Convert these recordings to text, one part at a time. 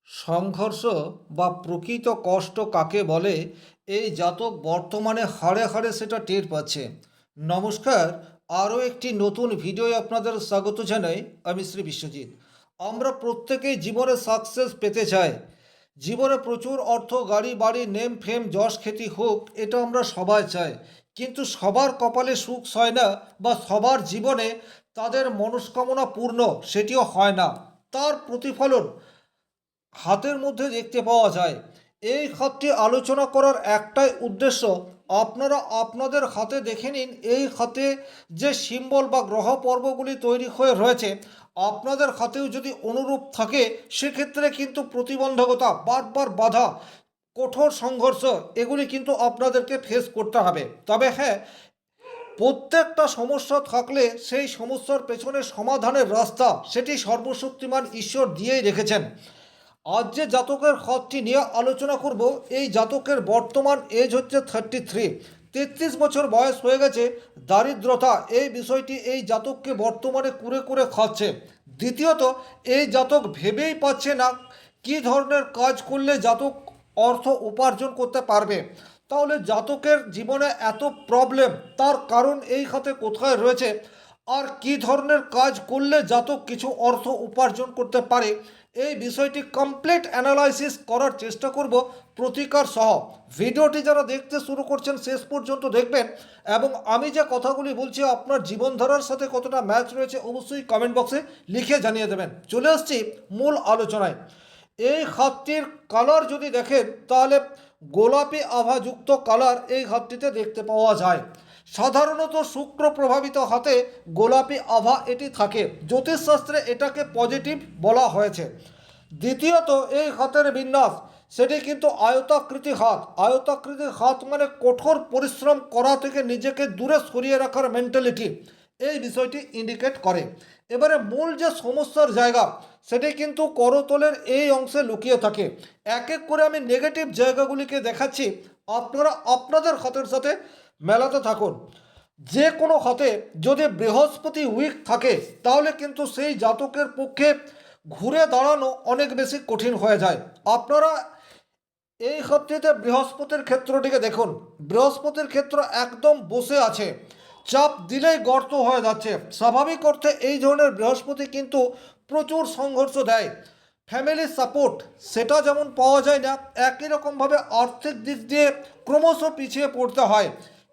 সংঘর্ষ বা প্রকৃত কষ্ট কাকে বলে এই জাতক বর্তমানে হাড়ে হাড়ে সেটা টের পাচ্ছে। নমস্কার, আরও একটি নতুন ভিডিওয় আপনাদের স্বাগত জানাই। আমি শ্রী বিশ্বজিৎ। আমরা প্রত্যেকেই জীবনে সাকসেস পেতে চাই। জীবনে প্রচুর অর্থ, গাড়ি বাড়ি, নেম ফেম, যশ খ্যাতি হোক, এটা আমরা সবাই চাই। কিন্তু সবার কপালে সুখ হয় না, বা সবার জীবনে তাদের মনস্কামনা পূর্ণ সেটিও হয় না। তার প্রতিফলন হাতের মধ্যে দেখতে পাওয়া যায়। এই হাতটি আলোচনা করার একটাই উদ্দেশ্য, আপনারা আপনাদের হাতে দেখে নিন, এই হাতে যে সিম্বল বা গ্রহ পর্বগুলি তৈরি হয়ে রয়েছে, আপনাদের হাতেও যদি অনুরূপ থাকে, সেক্ষেত্রে কিন্তু প্রতিবন্ধকতা, বারবার বাধা, কঠোর সংঘর্ষ, এগুলি কিন্তু আপনাদেরকে ফেস করতে হবে। তবে হ্যাঁ, প্রত্যেকটা সমস্যা থাকলে সেই সমস্যার পেছনে সমাধানের রাস্তা সেটি সর্বশক্তিমান ঈশ্বর দিয়েই রেখেছেন। আজ যে জাতকের হাতটি নিয়ে আলোচনা করব, এই জাতকের বর্তমান এজ হচ্ছে 33। 33 বছর বয়স হয়ে গেছে। দারিদ্রতা এই বিষয়টি এই জাতককে বর্তমানে কুরে কুরে খাচ্ছে। দ্বিতীয়ত, এই জাতক ভেবেই পাচ্ছে না কী ধরনের কাজ করলে জাতক অর্থ উপার্জন করতে পারবে। তাহলে জাতকের জীবনে এত প্রবলেম, তার কারণ এই খাতে কোথায় রয়েছে, আর কি ধরনের কাজ করলে জাতক কিছু অর্থ উপার্জন করতে পারে, এই বিষয়টি কমপ্লিট অ্যানালাইসিস করার চেষ্টা করব প্রতিকার সহ। ভিডিওটি যারা দেখতে শুরু করছেন শেষ পর্যন্ত দেখবেন, এবং আমি যে কথাগুলি বলছি আপনার জীবনধারার সাথে কতটা ম্যাচ রয়েছে অবশ্যই কমেন্ট বক্সে লিখে জানিয়ে দেবেন। চলে আসছি মূল আলোচনায়। এই হাতটির কালার যদি দেখেন, তাহলে গোলাপি আভাযুক্ত কালার এই হাতটিতে দেখতে পাওয়া যায়। সাধারণত শুক্র প্রভাবিত হাতে গোলাপি আভা এটি থাকে। জ্যোতিষশাস্ত্রে এটাকে পজিটিভ বলা হয়েছে। দ্বিতীয়ত, এই হাতের বিন্যাস সেটি কিন্তু আয়তাকৃতি হাত। আয়তাকৃতি হাত মানে কঠোর পরিশ্রম করা থেকে নিজেকে দূরে সরিয়ে রাখার মেন্টালিটি, এই বিষয়টি ইন্ডিকেট করে। এবারে মূল যে সমস্যার জায়গা সেটি কিন্তু করতলের এই অংশে লুকিয়ে থাকে। এক এক করে আমি নেগেটিভ জায়গাগুলিকে দেখাচ্ছি, আপনারা আপনাদের হাতের সাথে মেলাতে থাকুন। যে কোনো হাতে যদি বৃহস্পতি উইক থাকে, তাহলে কিন্তু সেই জাতকের পক্ষে ঘুরে দাঁড়ানো অনেক বেশি কঠিন হয়ে যায়। আপনারা এই হাতটিতে বৃহস্পতির ক্ষেত্রটিকে দেখুন। বৃহস্পতির ক্ষেত্র একদম বসে আছে, চাপ দিলেই গর্ত হয়ে যাচ্ছে। স্বাভাবিক অর্থে এই ধরনের বৃহস্পতি কিন্তু প্রচুর সংঘর্ষ দেয়। ফ্যামিলি সাপোর্ট সেটা যেমন পাওয়া যায় না, একই রকমভাবে আর্থিক দিক দিয়ে ক্রমশ পিছিয়ে পড়তে হয়।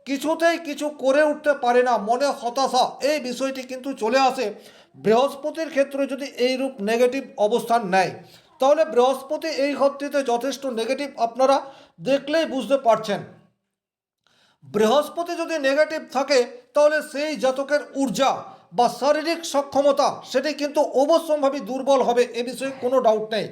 কিছুতেই কিছু করে উঠতে পারে না, মনে হতাশা, এই বিষয়টি কিন্তু চলে আসে বৃহস্পতির ক্ষেত্রে যদি এইরূপ নেগেটিভ অবস্থান নেয়। তাহলে বৃহস্পতি এই ঘরটিতে যথেষ্ট নেগেটিভ, আপনারা দেখলেই বুঝতে পারছেন। বৃহস্পতি যদি নেগেটিভ থাকে, তাহলে সেই জাতকের ঊর্জা বা শারীরিক সক্ষমতা সেটি কিন্তু অবশ্যম্ভাবী দুর্বল হবে, এ বিষয়ে কোনো ডাউট নেই।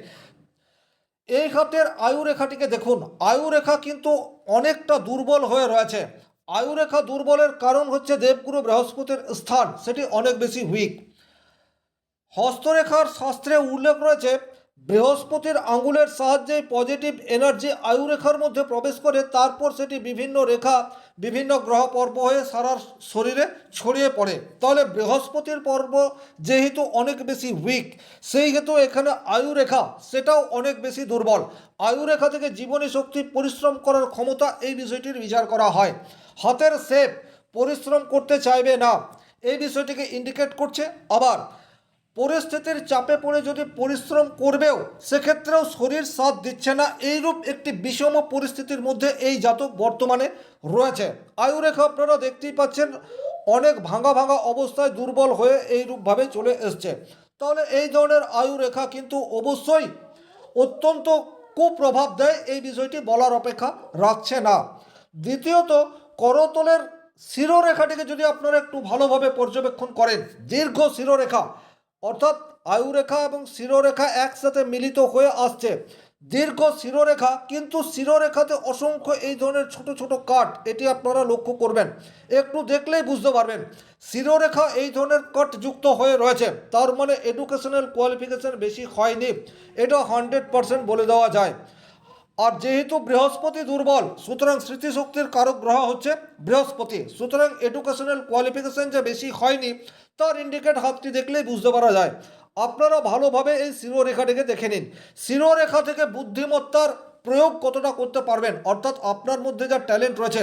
এই ঘাটের আয়ুরেখাটিকে দেখুন। আয়ুরেখা কিন্তু অনেকটা দুর্বল হয়ে রয়েছে। আয়ুরেখা দুর্বলের কারণ হচ্ছে দেবগুরু বৃহস্পতির স্থান সেটি অনেক বেশি উইক। হস্তরেখার শাস্ত্রে উল্লেখ রয়েছে, বৃহস্পতির আঙ্গুলের সাহায্যে পজিটিভ এনার্জি আয়ুরেখার মধ্যে প্রবেশ করে, তারপর সেটি বিভিন্ন রেখা, বিভিন্ন গ্রহ পর্ব হয়ে সারা শরীরে ছড়িয়ে পড়ে। তাহলে বৃহস্পতির পর্ব যেহেতু অনেক বেশি উইক, সেই হেতু এখানে আয়ুরেখা সেটাও অনেক বেশি দুর্বল। আয়ুরেখা থেকে জীবনী শক্তি, পরিশ্রম করার ক্ষমতা, এই বিষয়টির বিচার করা হয়। হাতের শেপ পরিশ্রম করতে চাইবে না, এই বিষয়টিকে ইন্ডিকেট করছে। আবার পরিস্থিতির চাপে পড়ে যদি পরিশ্রম করবেও, সেক্ষেত্রেও শরীর সাথ দিচ্ছে না, এইরূপ একটি বিষম পরিস্থিতির মধ্যে এই জাতক বর্তমানে রয়েছে। আয়ুরেখা আপনারা দেখতেই পাচ্ছেন অনেক ভাঙা ভাঙা অবস্থায় দুর্বল হয়ে এইরূপভাবে চলে এসছে। তাহলে এই ধরনের আয়ুরেখা কিন্তু অবশ্যই অত্যন্ত কুপ্রভাব দেয়, এই বিষয়টি বলার অপেক্ষা রাখছে না। দ্বিতীয়ত, করতলের শিরোরেখাটিকে যদি আপনারা একটু ভালোভাবে পর্যবেক্ষণ করেন, দীর্ঘ শিরোরেখা, অর্থাৎ আয়ুরেখা এবং শিরোরেখা একসাথে মিলিত হয়ে আসছে। দীর্ঘ শিরোরেখা, কিন্তু শিরোরেখাতে অসংখ্য এই ধরনের ছোট ছোট কাট, এটি আপনারা লক্ষ্য করবেন, একটু দেখলেই বুঝতে পারবেন। শিরোরেখা এই ধরনের কাট যুক্ত হয়ে রয়েছে, তার মানে এডুকেশনাল কোয়ালিফিকেশন বেশি হয়নি, এটা 100% বলে দেওয়া যায়। আর যেহেতু বৃহস্পতি দুর্বল, সুতরাং স্মৃতিশক্তির কারক গ্রহ হচ্ছে বৃহস্পতি, সুতরাং এডুকেশনাল কোয়ালিফিকেশন যে বেশি হয়নি তার ইন্ডিকেট হাতটি দেখলেই বুঝতে পারা যায়। আপনারা ভালোভাবে এই শিরোরেখাটিকে দেখে নিন। শিরোরেখা থেকে বুদ্ধিমত্তার প্রয়োগ কতটা করতে পারবেন, অর্থাৎ আপনার মধ্যে যা ট্যালেন্ট রয়েছে,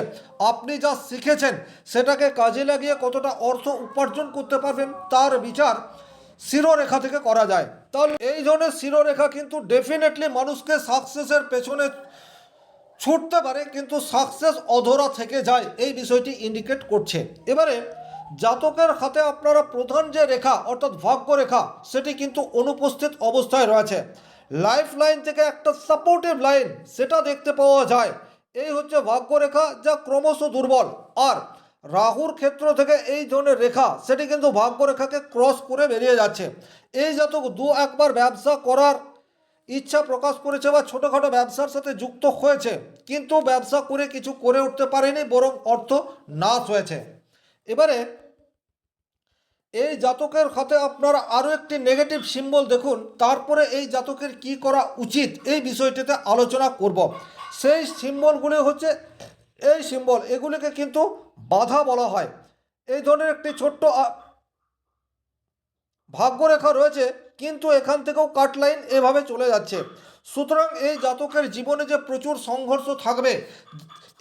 আপনি যা শিখেছেন সেটাকে কাজে লাগিয়ে কতটা অর্থ উপার্জন করতে পারবেন, তার বিচার শিরোরেখা থেকে করা যায়। তাহলে এই ধরনের শিরোরেখা কিন্তু ডেফিনেটলি মানুষকে সাকসেসের পেছনে ছুটতে পারে, কিন্তু সাকসেস অধরা থেকে যায়, এই বিষয়টি ইন্ডিকেট করছে। এবারে জাতকের হাতে আপনারা প্রধান যে রেখা অর্থাৎ ভাগ্য রেখা, সেটি কিন্তু অনুপস্থিত অবস্থায় রয়েছে। লাইফ লাইন থেকে একটা সাপোর্টিভ লাইন সেটা দেখতে পাওয়া যায়। এই হচ্ছে ভাগ্য রেখা, যা ক্রমশ দুর্বল। আর রাহুর ক্ষেত্র থেকে এই ধরনের রেখা সেটি কিন্তু ভাগ্য রেখাকে ক্রস করে বেরিয়ে যাচ্ছে। এই জাতক দু একবার ব্যবসা করার ইচ্ছা প্রকাশ করেছে বা ছোটোখাটো ব্যবসার সাথে যুক্ত হয়েছে, কিন্তু ব্যবসা করে কিছু করে উঠতে পারেনি, বরং অর্থ নাশ হয়েছে। এবারে এই জাতকের হাতে আপনারা আরও একটি নেগেটিভ সিম্বল দেখুন, তারপরে এই জাতকের কি করা উচিত এই বিষয়টিতে আলোচনা করব। সেই সিম্বলগুলি হচ্ছে এই সিম্বল, এগুলিকে কিন্তু বাধা বলা হয়। এই ধরনের একটি ছোট্ট ভাগ্যরেখা রয়েছে, কিন্তু এখান থেকেও কাট লাইন এভাবে চলে যাচ্ছে। সুতরাং এই জাতকের জীবনে যে প্রচুর সংঘর্ষ থাকবে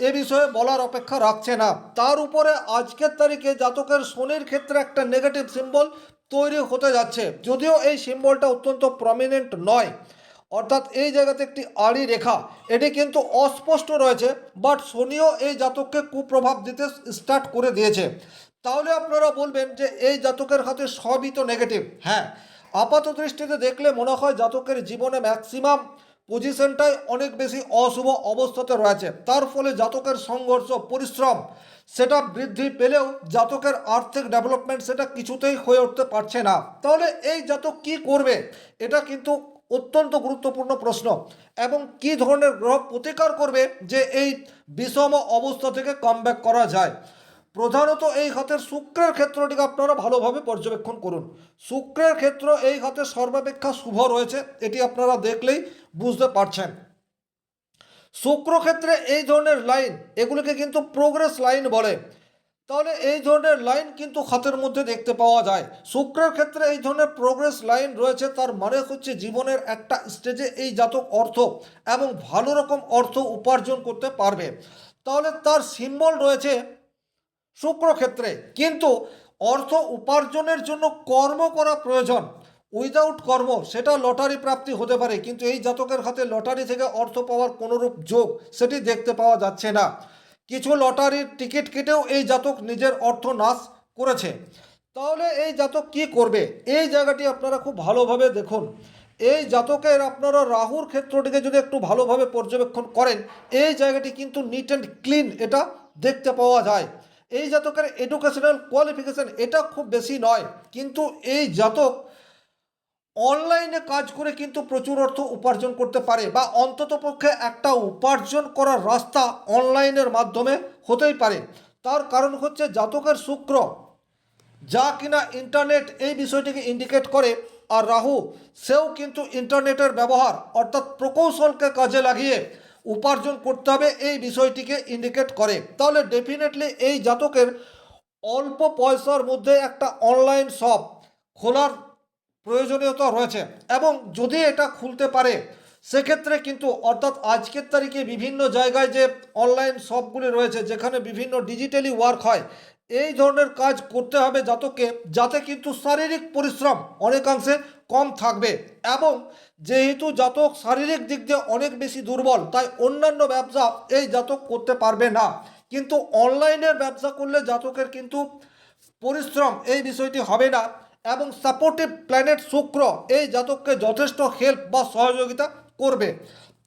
এ বিষয়ে বলার অপেক্ষা রাখছে না। তার উপরে আজকের তারিখে জাতকের শনির ক্ষেত্রে একটা নেগেটিভ সিম্বল তৈরি হতে যাচ্ছে, যদিও এই সিম্বলটা অত্যন্ত প্রমিনেন্ট নয়, অর্থাৎ এই জায়গাতে একটি আড়ি রেখা, এটি কিন্তু অস্পষ্ট রয়েছে, বাট শনিও এই জাতককে কুপ্রভাব দিতে স্টার্ট করে দিয়েছে। তাহলে আপনারা বলবেন যে এই জাতকের হাতে সবই তো নেগেটিভ। হ্যাঁ, আপাত দৃষ্টিতে দেখলে মনে হয় জাতকের জীবনে ম্যাক্সিমাম পজিশনটাই অনেক বেশি অশুভ অবস্থাতে রয়েছে। তার ফলে জাতকের সংঘর্ষ পরিশ্রম সেটা বৃদ্ধি পেলেও জাতকের আর্থিক ডেভেলপমেন্ট সেটা কিছুতেই হয়ে উঠতে পারছে না। তাহলে এই জাতক কি করবে, এটা কিন্তু অত্যন্ত গুরুত্বপূর্ণ প্রশ্ন। এবং কি ধরনের গ্রহ প্রতিকার করবে যে এই বিষম অবস্থা থেকে কামব্যাক করা যায়। প্রধানত এই হাতের শুক্রের ক্ষেত্রটিকে আপনারা ভালোভাবে পর্যবেক্ষণ করুন। শুক্রের ক্ষেত্র এই হাতে সর্বাপেক্ষা শুভ রয়েছে, এটি আপনারা দেখলেই বুঝতে পারছেন। শুক্র ক্ষেত্রে এই ধরনের লাইন, এগুলিকে কিন্তু প্রোগ্রেস লাইন বলে। তাহলে এই ধরনের লাইন কিন্তু হাতের মধ্যে দেখতে পাওয়া যায়। শুক্রের ক্ষেত্রে এই ধরনের প্রোগ্রেস লাইন রয়েছে, তার মানে হচ্ছে জীবনের একটা স্টেজে এই জাতক অর্থ এবং ভালো রকম অর্থ উপার্জন করতে পারবে। তাহলে তার সিম্বল রয়েছে শুক্রক্ষেত্রে, কিন্তু অর্থ উপার্জনের জন্য কর্ম করা প্রয়োজন। উইদাউট কর্ম সেটা লটারি প্রাপ্তি হতে পারে, কিন্তু এই জাতকের হাতে লটারি থেকে অর্থ পাওয়ার কোনোরূপ যোগ সেটি দেখতে পাওয়া যাচ্ছে না। কিছু লটারির টিকিট কেটেও এই জাতক নিজের অর্থ নাশ করেছে। তাহলে এই জাতক কি করবে, এই জায়গাটি আপনারা খুব ভালোভাবে দেখুন। এই জাতকের আপনারা রাহুর ক্ষেত্রটিকে যদি একটু ভালোভাবে পর্যবেক্ষণ করেন, এই জায়গাটি কিন্তু নিট অ্যান্ড ক্লিন এটা দেখতে পাওয়া যায়। এই জাতকের এডুকেশনাল কোয়ালিফিকেশন এটা খুব বেশি নয়, কিন্তু এই জাতক অনলাইনে কাজ করে কিন্তু প্রচুর অর্থ উপার্জন করতে পারে, বা অন্ততপক্ষে একটা উপার্জন করার রাস্তা অনলাইনের মাধ্যমে হতেই পারে। তার কারণ হচ্ছে জাতকের শুক্র, যা কিনা ইন্টারনেট এই বিষয়টিকে ইন্ডিকেট করে, আর রাহু সেও কিন্তু ইন্টারনেটের ব্যবহার অর্থাৎ প্রকৌশলকে কাজে লাগিয়ে উপার্জন করতে হবে এই বিষয়টিকে ইন্ডিকেট করে। তাহলে ডেফিনেটলি এই জাতকের অল্প পয়সার মধ্যে একটা অনলাইন শপ খোলার প্রয়োজনীয়তা রয়েছে, এবং যদি এটা খুলতে পারে সেক্ষেত্রে কিন্তু অর্থাৎ আজকের তারিখে বিভিন্ন জায়গায় যে অনলাইন শপগুলি রয়েছে যেখানে বিভিন্ন ডিজিটালি ওয়ার্ক হয়, এই ধরনের কাজ করতে হবে জাতককে, যাতে কিন্তু শারীরিক পরিশ্রম অনেকাংশে কম থাকবে। এবং যেহেতু জাতক শারীরিক দিক দিয়ে অনেক বেশি দুর্বল, তাই অন্যান্য ব্যবসা এই জাতক করতে পারবে না, কিন্তু অনলাইনের ব্যবসা করলে জাতকের কিন্তু পরিশ্রম এই বিষয়টি হবে না। এবং সাপোর্টিভ প্ল্যানেট শুক্র এই জাতককে যথেষ্ট হেল্প বা সহযোগিতা করবে।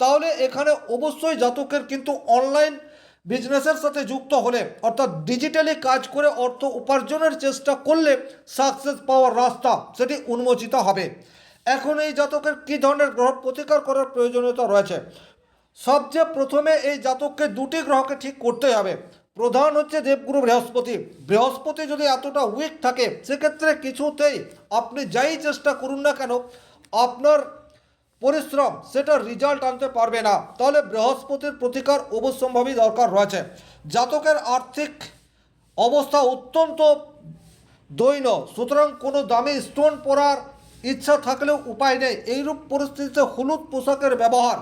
তাহলে এখানে অবশ্যই জাতকের কিন্তু অনলাইন বিজনেসের সাথে যুক্ত হলে অর্থাৎ ডিজিটালি কাজ করে অর্থ উপার্জনের চেষ্টা করলে সাকসেস পাওয়ার রাস্তা সেটি উন্মোচিত হবে। এখন এই জাতকের কী ধরনের গ্রহ প্রতিকার করার প্রয়োজনীয়তা রয়েছে। সবচেয়ে প্রথমে এই জাতককে দুটি গ্রহকে ঠিক করতে হবে। প্রধান হচ্ছে দেবগুরু বৃহস্পতি। বৃহস্পতি যদি এতটা উইক থাকে সেক্ষেত্রে কিছুতেই আপনি যাই চেষ্টা করুন না কেন আপনার পরিশ্রম সেটা রেজাল্ট আনতে পারবে না। তাহলে বৃহস্পতির প্রতিকার অবশ্যম্ভাবী দরকার রয়েছে। জাতকের আর্থিক অবস্থা অত্যন্ত দৈন্য, সুতরাং কোনো দামি স্টোন পরার ইচ্ছা থাকলেও উপায় নেই, এইরূপ পরিস্থিতিতে হলুদ পোশাকের ব্যবহার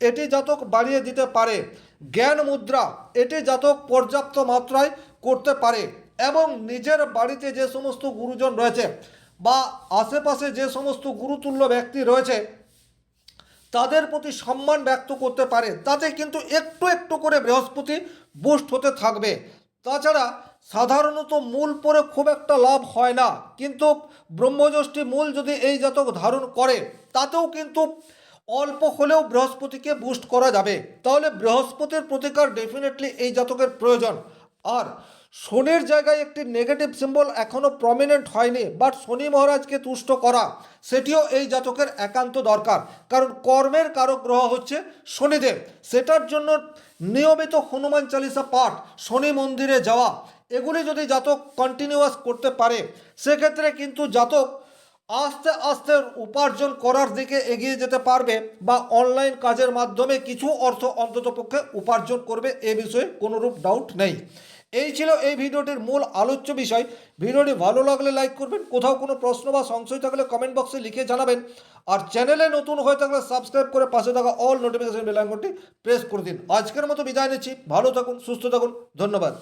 এটি জাতক বাড়িয়ে দিতে পারে। জ্ঞান মুদ্রা এটি জাতক পর্যাপ্ত মাত্রায় করতে পারে এবং নিজের বাড়িতে যে সমস্ত গুরুজন রয়েছে বা আশেপাশে যে সমস্ত গুরুতুল্য ব্যক্তি রয়েছে তাদের প্রতি সম্মান ব্যক্ত করতে পারে। তাতে কিন্তু একটু একটু করে বৃহস্পতি বুস্ট হতে থাকবে। তাছাড়া সাধারণত মূল পরে খুব একটা লাভ হয় না, কিন্তু ব্রহ্মযষ্টি মূল যদি এই জাতক ধারণ করে তাতেও কিন্তু অল্প হলেও বৃহস্পতিকে বুস্ট করা যাবে। তাহলে বৃহস্পতির প্রতিকার ডেফিনেটলি এই জাতকের প্রয়োজন। আর শনির জায়গায় একটি নেগেটিভ সিম্বল এখনও প্রমিনেন্ট হয়নি, বাট শনি মহারাজকে তুষ্ট করা সেটিও এই জাতকের একান্ত দরকার, কারণ কর্মের কারক গ্রহ হচ্ছে শনিদেব। সেটার জন্য নিয়মিত হনুমান চালিসা পাঠ, শনি মন্দিরে যাওয়া, এগুলি যদি জাতক কন্টিনিউয়াস করতে পারে সেক্ষেত্রে কিন্তু জাতক আস্তে আস্তে উপার্জন করার দিকে এগিয়ে যেতে পারবে বা অনলাইন কাজের মাধ্যমে কিছু অর্থ অন্ততপক্ষে উপার্জন করবে, এ বিষয়ে কোনোরূপ ডাউট নেই। এই ছিল এই ভিডিওটির মূল আলোচ্য বিষয়। ভিডিওটি ভালো লাগলে লাইক করবেন, কোথাও কোনো প্রশ্ন বা সংশয় থাকলে কমেন্ট বক্সে লিখে জানাবেন, আর চ্যানেলে নতুন হয়ে থাকলে সাবস্ক্রাইব করে পাশে থাকা অল নোটিফিকেশন বেল আইকনটি প্রেস করে দিন। আজকের মতো বিদায় নিচ্ছি, ভালো থাকুন, সুস্থ থাকুন, ধন্যবাদ।